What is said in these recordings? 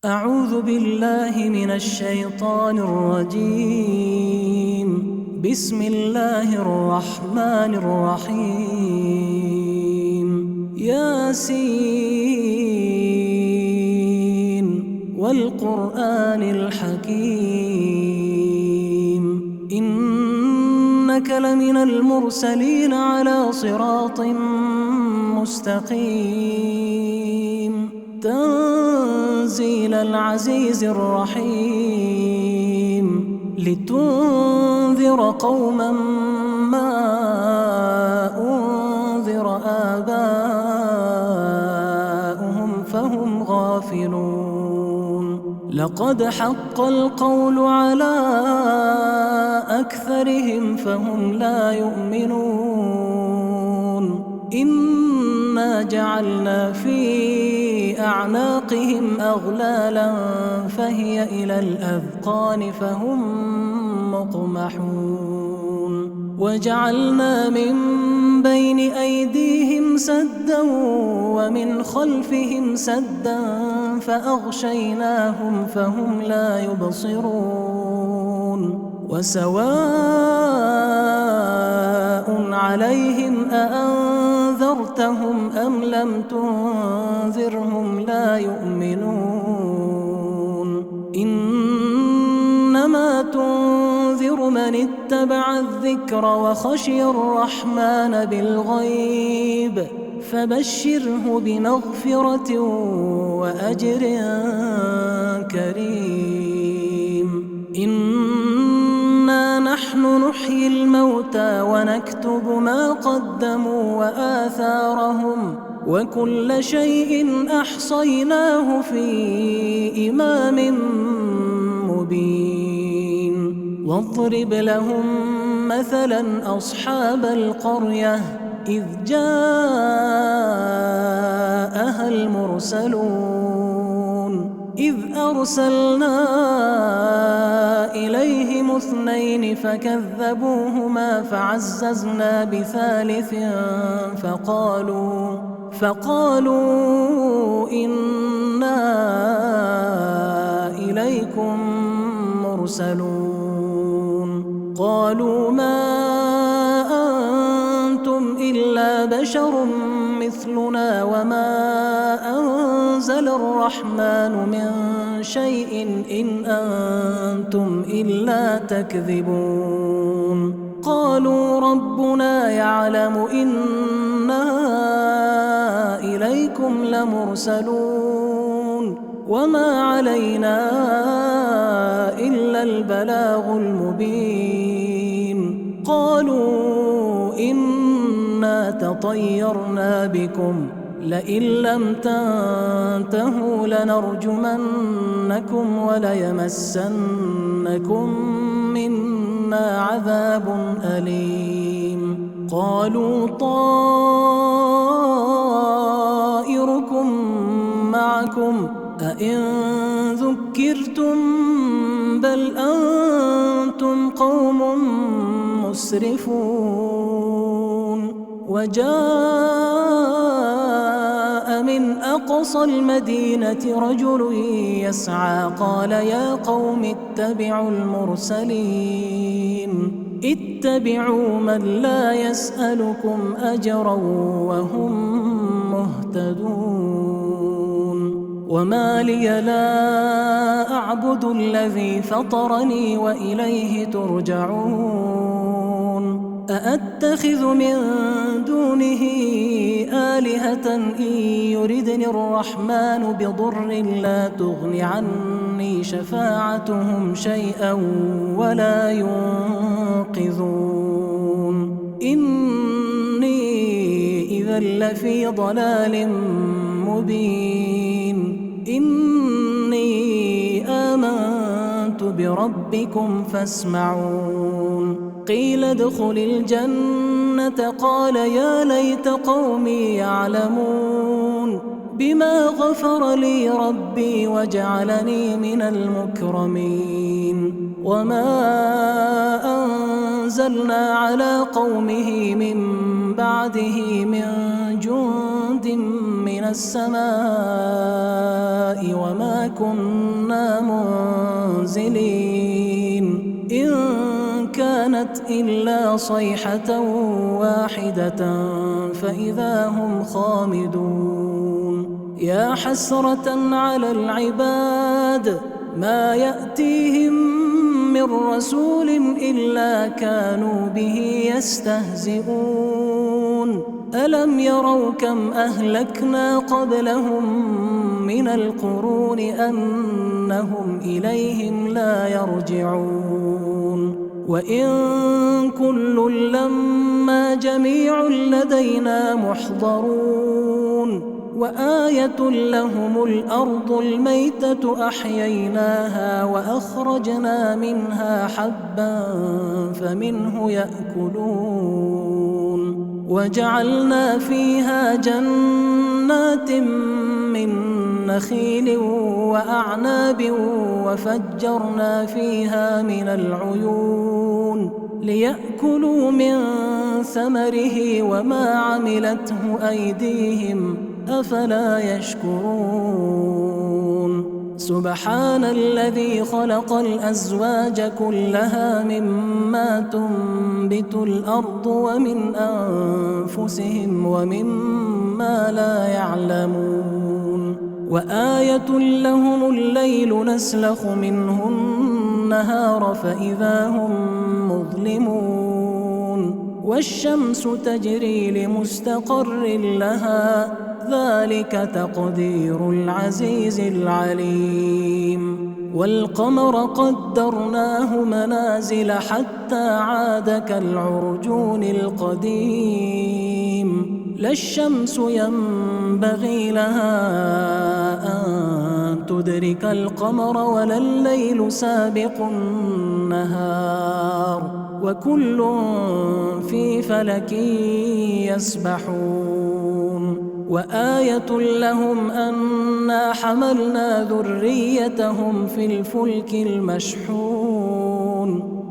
أعوذ بالله من الشيطان الرجيم. بسم الله الرحمن الرحيم. ياسين والقرآن الحكيم إنك لمن المرسلين على صراط مستقيم تنزيل العزيز الرحيم لتنذر قوما ما أنذر آباؤهم فهم غافلون لقد حق القول على أكثرهم فهم لا يؤمنون إنا جعلنا في أعناقهم أغلالا فهي إلى الأذقان فهم مقمحون وجعلنا من بين أيديهم سدا ومن خلفهم سدا فأغشيناهم فهم لا يبصرون وسواء عليهم أأنذرتهم أم لم تنذرهم لا يؤمنون إنما تنذر من اتبع الذكر وخشي الرحمن بالغيب فبشره بمغفرة وأجر كريم إنا نحن نحيي الموتى ونكتب ما قدموا وآثارهم وكل شيء أحصيناه في إمام مبين واضرب لهم مثلا أصحاب القرية إذ جاءها المرسلون إذ أرسلنا إليهم اثنين فكذبوهما فعززنا بثالث فقالوا إنا إليكم مرسلون قالوا ما أنتم إلا بشر مثلنا وما أنزل الرحمن من شيء إن أنتم إلا تكذبون قالوا ربنا يعلم إنا إليكم لمرسلون وما علينا إلا البلاغ المبين قالوا إنا تطيرنا بكم لئن لم تنتهوا لنرجمنكم وليمسنكم منا عذاب أليم قالوا طائركم معكم أئن ذكرتم بل أنتم قوم مسرفون وجاء من أقصى المدينة رجل يسعى قال يا قوم اتبعوا المرسلين اتبعوا من لا يسألكم أجرا وهم مهتدون وما لي لا أعبد الذي فطرني وإليه ترجعون أأتخذ من دونه آلهة إن يردني الرحمن بضر لا تغن عني شفاعتهم شيئا ولا ينقذون إني إذا لفي ضلال مبين إني آمنت بربكم فاسمعون قيل ادخل الجنة قال يا ليت قومي يعلمون بما غفر لي ربي وجعلني من المكرمين وما أنزلنا على قومه من بعده من جند من السماء وما كنا منزلين إن كانت إلا صيحة واحدة فإذا هم خامدون يا حسرة على العباد ما يأتيهم من رسول إلا كانوا به يستهزئون ألم يروا كم أهلكنا قبلهم من القرون أنهم إليهم لا يرجعون وإن كل لما جميع لدينا محضرون وآية لهم الأرض الميتة أحييناها وأخرجنا منها حبا فمنه يأكلون وجعلنا فيها جنات من نخيل وأعناب وفجرنا فيها من العيون ليأكلوا من ثمره وما عملته أيديهم أفلا يشكرون سبحان الذي خلق الأزواج كلها مما تنبت الأرض ومن أنفسهم ومما لا يعلمون وآية لهم الليل نسلخ منه النهار فإذا هم مظلمون والشمس تجري لمستقر لها ذلك تقدير العزيز العليم والقمر قدرناه منازل حتى عاد كالعرجون القديم لا الشمس ينبغي لها أن تدرك القمر ولا الليل سابق النهار وكل في فلك يسبحون وآية لهم أنا حملنا ذريتهم في الفلك المشحون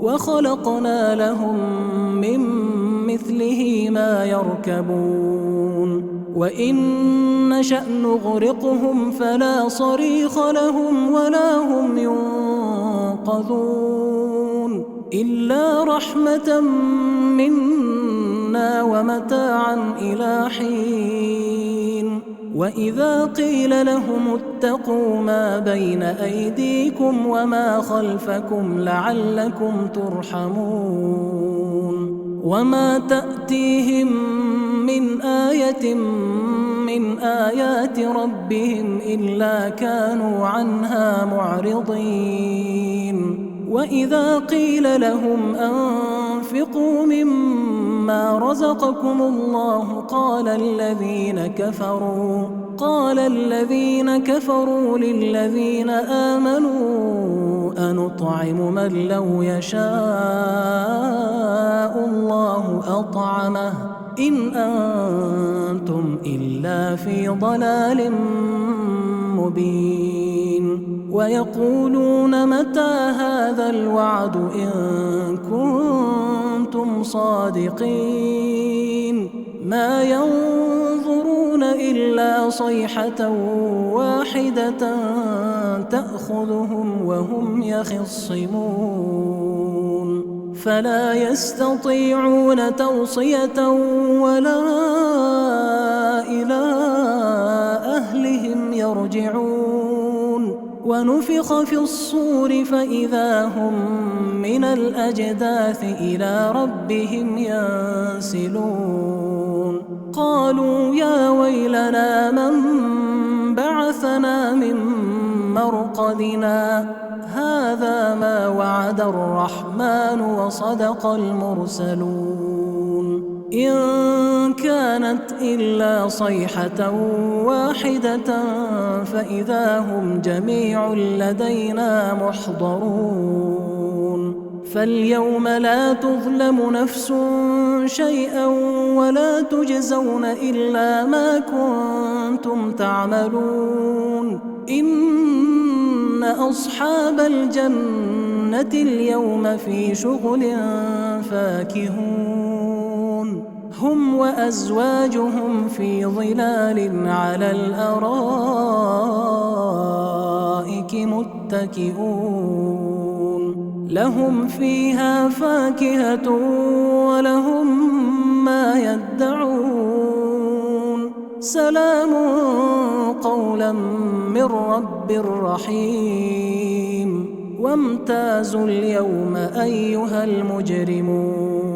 وخلقنا لهم من مثله ما يركبون وإن نشأ نغرقهم فلا صريخ لهم ولا هم ينقذون إلا رحمة منا ومتاعا إلى حين وإذا قيل لهم اتقوا ما بين أيديكم وما خلفكم لعلكم ترحمون وما تأتيهم من آية من آيات ربهم إلا كانوا عنها معرضين وإذا قيل لهم أنفقوا مما رزقكم الله قال الذين كفروا للذين آمنوا أنطعم من لو يشاء الله أطعمه إن أنتم إلا في ضلال مبين ويقولون متى هذا الوعد إن كنتم صادقين ما ينظرون إلا صيحة واحدة تأخذهم وهم يخصمون فلا يستطيعون توصية ولا إلى أهلهم يرجعون ونفخ في الصور فإذا هم من الأجداث إلى ربهم ينسلون قالوا يا ويلنا من بعثنا من مرقدنا هذا ما وعد الرحمن وصدق المرسلون إن كانت إلا صيحة واحدة فإذا هم جميع لدينا محضرون فاليوم لا تظلم نفس شيئا ولا تجزون إلا ما كنتم تعملون إن أصحاب الجنة اليوم في شغل فاكهون هم وأزواجهم في ظلال على الأرائك متكئون لهم فيها فاكهة ولهم ما يدعون سلام قولا من رب رحيم وامتازوا اليوم أيها المجرمون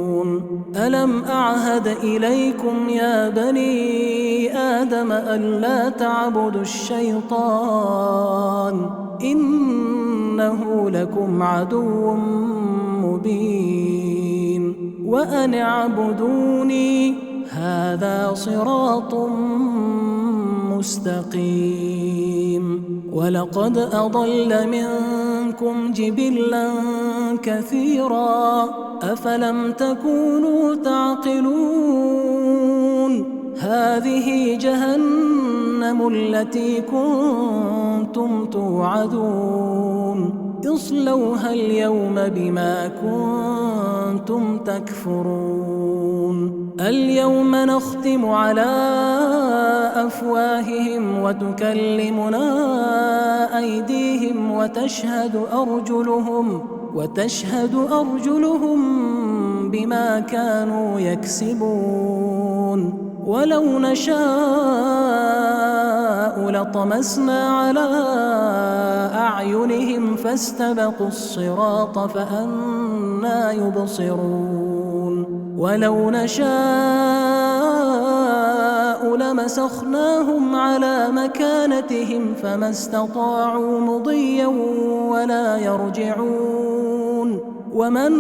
ألم أعهد إليكم يا بني آدم ألا تعبدوا الشيطان إنه لكم عدو مبين وأن اعبدوني هذا صراط مستقيم ولقد أضل منكم جبلا كثيرا أفلم تكونوا تعقلون هذه جهنم التي كنتم توعدون اصلوها اليوم بما كنتم تكفرون اليوم نختم على أفواههم وتكلمنا أيديهم وتشهد أرجلهم بما كانوا يكسبون ولو نشاء لطمسنا على أعينهم فاستبقوا الصراط فأنى يبصرون ولو نشاء لمسخناهم على مكانتهم فما استطاعوا مضيا ولا يرجعون ومن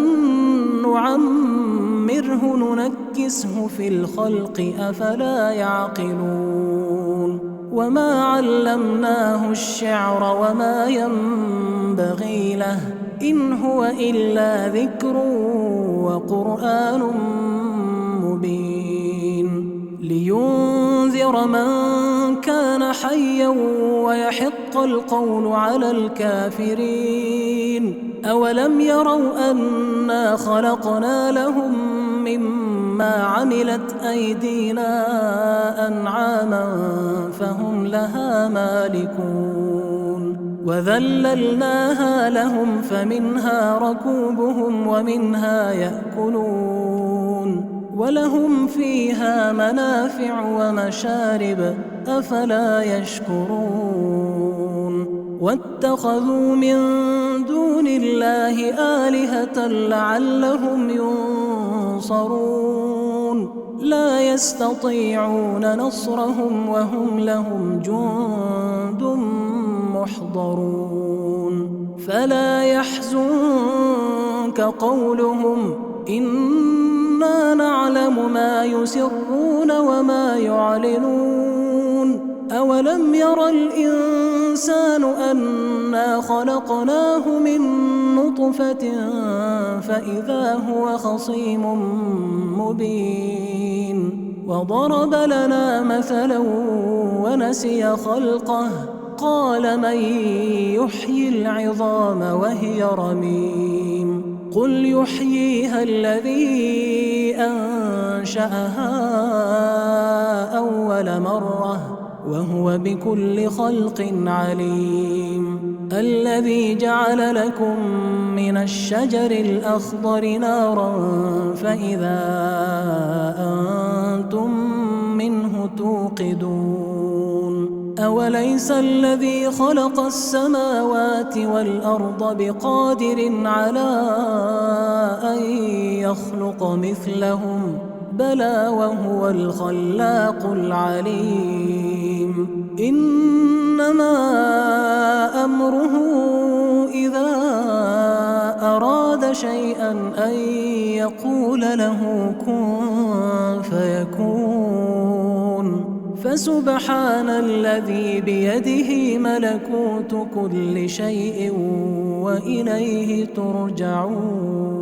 نعمره ننكسه في الخلق أفلا يعقلون وما علمناه الشعر وما ينبغي له إن هو إلا ذكر وقرآن مبين لينذر من كان حيا ويحق القول على الكافرين أولم يروا أنا خلقنا لهم مما عملت أيدينا أنعاما فهم لها مالكون وذللناها لهم فمنها ركوبهم ومنها يأكلون ولهم فيها منافع ومشارب أفلا يشكرون واتخذوا من دون الله آلهة لعلهم ينصرون لا يستطيعون نصرهم وهم لهم جند محضرون فلا يحزنك قولهم إنا نعلم ما يسرون وما يعلنون أولم ير الإنسان أنا خلقناه من نطفة فإذا هو خصيم مبين وضرب لنا مثلا ونسي خلقه قال من يحيي العظام وهي رميم قل يحييها الذي أنشأها أول مرة وهو بكل خلق عليم الذي جعل لكم من الشجر الأخضر نارا فإذا أنتم منه توقدون أوليس الذي خلق السماوات والأرض بقادر على أن يخلق مثلهم بلى وهو الخلاق العليم إنما أمره إذا أراد شيئا أن يقول له كن فيكون فسبحان الذي بيده ملكوت كل شيء وإليه ترجعون